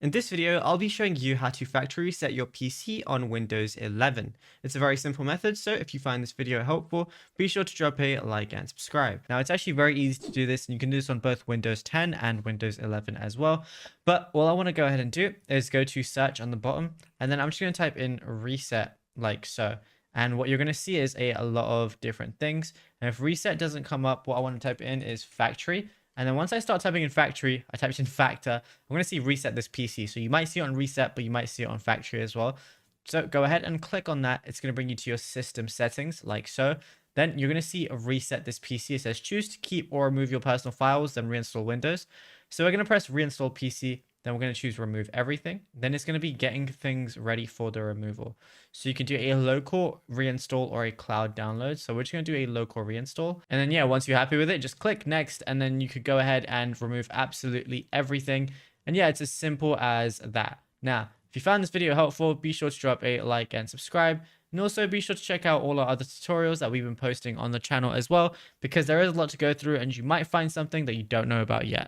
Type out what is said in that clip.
In this video, I'll be showing you how to factory reset your PC on Windows 11. It's a very simple method, so if you find this video helpful, be sure to drop a like and subscribe. Now, it's actually very easy to do this, and you can do this on both Windows 10 and Windows 11 as well. But all I want to go ahead and do is go to search on the bottom, and then I'm just going to type in reset like so. And what you're going to see is a lot of different things. And if reset doesn't come up, what I want to type in is factory. And then once I start typing in factory, I typed in factor, I'm going to see reset this PC. So you might see it on reset, but you might see it on factory as well. So go ahead and click on that. It's going to bring you to your system settings like so. Then you're going to see a reset this PC. It says choose to keep or remove your personal files, then reinstall Windows. So we're going to press reinstall PC. Then we're going to choose remove everything. Then it's going to be getting things ready for the removal. So you can do a local reinstall or a cloud download. So we're just going to do a local reinstall. And then, yeah, once you're happy with it, just click next. And then you could go ahead and remove absolutely everything. And yeah, it's as simple as that. Now, if you found this video helpful, be sure to drop a like and subscribe. And also be sure to check out all our other tutorials that we've been posting on the channel as well, because there is a lot to go through and you might find something that you don't know about yet.